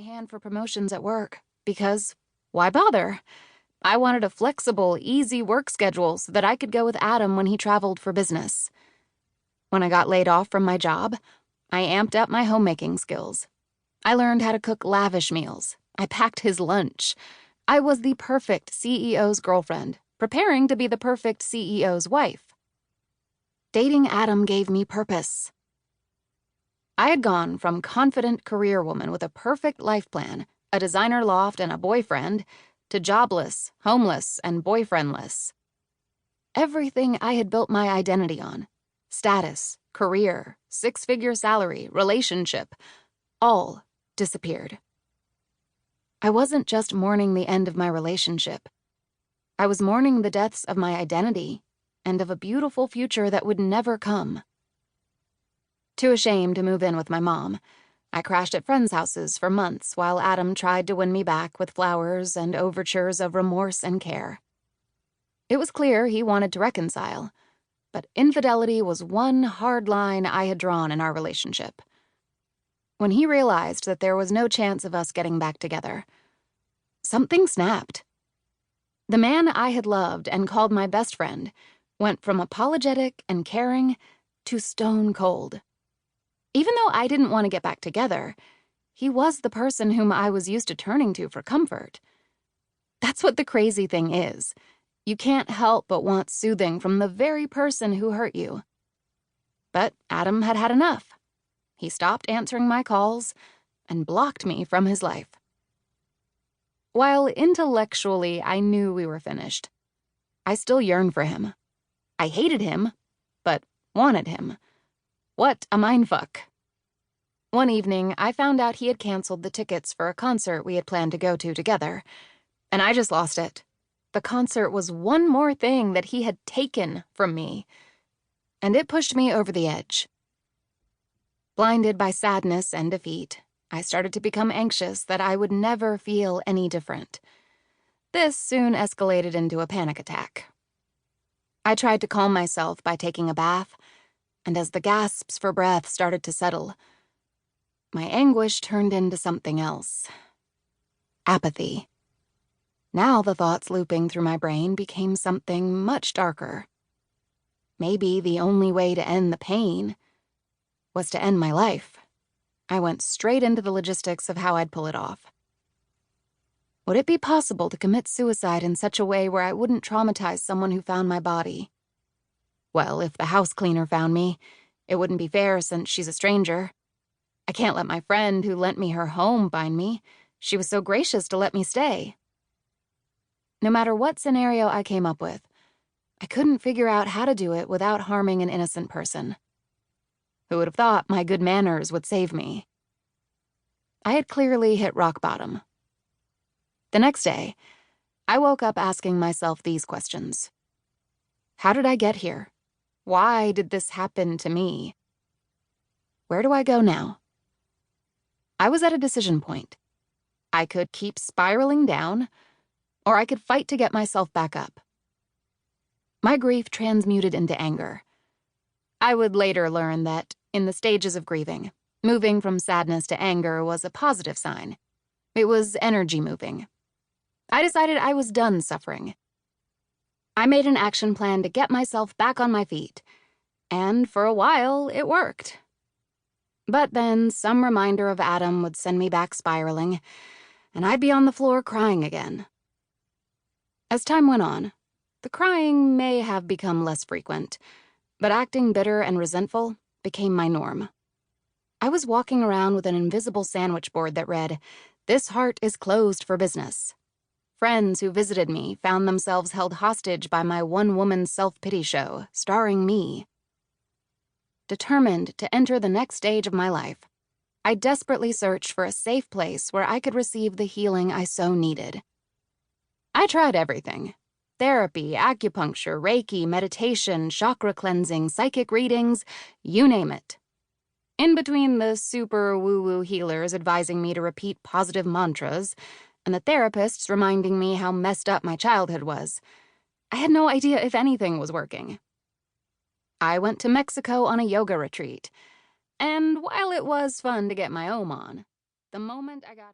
hand for promotions at work because why bother? I wanted a flexible, easy work schedule so that I could go with Adam when he traveled for business. When I got laid off from my job, I amped up my homemaking skills. I learned how to cook lavish meals. I packed his lunch. I was the perfect CEO's girlfriend, preparing to be the perfect CEO's wife. Dating Adam gave me purpose. I had gone from confident career woman with a perfect life plan, a designer loft, and a boyfriend, to jobless, homeless, and boyfriendless. Everything I had built my identity on, status, career, six-figure salary, relationship, all disappeared. I wasn't just mourning the end of my relationship. I was mourning the deaths of my identity and of a beautiful future that would never come. Too ashamed to move in with my mom, I crashed at friends' houses for months while Adam tried to win me back with flowers and overtures of remorse and care. It was clear he wanted to reconcile, but infidelity was one hard line I had drawn in our relationship. When he realized that there was no chance of us getting back together, something snapped. The man I had loved and called my best friend went from apologetic and caring to stone cold. Even though I didn't want to get back together, he was the person whom I was used to turning to for comfort. That's what the crazy thing is. You can't help but want soothing from the very person who hurt you. But Adam had had enough. He stopped answering my calls and blocked me from his life. While intellectually I knew we were finished, I still yearned for him. I hated him, but wanted him. What a mindfuck. One evening, I found out he had canceled the tickets for a concert we had planned to go to together, and I just lost it. The concert was one more thing that he had taken from me, and it pushed me over the edge. Blinded by sadness and defeat, I started to become anxious that I would never feel any different. This soon escalated into a panic attack. I tried to calm myself by taking a bath, and as the gasps for breath started to settle, my anguish turned into something else. Apathy. Now the thoughts looping through my brain became something much darker. Maybe the only way to end the pain was to end my life. I went straight into the logistics of how I'd pull it off. Would it be possible to commit suicide in such a way where I wouldn't traumatize someone who found my body? Well, if the house cleaner found me, it wouldn't be fair since she's a stranger. I can't let my friend who lent me her home find me. She was so gracious to let me stay. No matter what scenario I came up with, I couldn't figure out how to do it without harming an innocent person. Who would have thought my good manners would save me? I had clearly hit rock bottom. The next day, I woke up asking myself these questions. How did I get here? Why did this happen to me? Where do I go now? I was at a decision point. I could keep spiraling down, or I could fight to get myself back up. My grief transmuted into anger. I would later learn that, in the stages of grieving, moving from sadness to anger was a positive sign. It was energy moving. I decided I was done suffering. I made an action plan to get myself back on my feet, and for a while, it worked. But then some reminder of Adam would send me back spiraling, and I'd be on the floor crying again. As time went on, the crying may have become less frequent, but acting bitter and resentful became my norm. I was walking around with an invisible sandwich board that read, "This heart is closed for business." Friends who visited me found themselves held hostage by my one-woman self-pity show, starring me. Determined to enter the next stage of my life, I desperately searched for a safe place where I could receive the healing I so needed. I tried everything. Therapy, acupuncture, Reiki, meditation, chakra cleansing, psychic readings, you name it. In between the super woo-woo healers advising me to repeat positive mantras and the therapists reminding me how messed up my childhood was, I had no idea if anything was working. I went to Mexico on a yoga retreat, and while it was fun to get my ohm on, the moment I got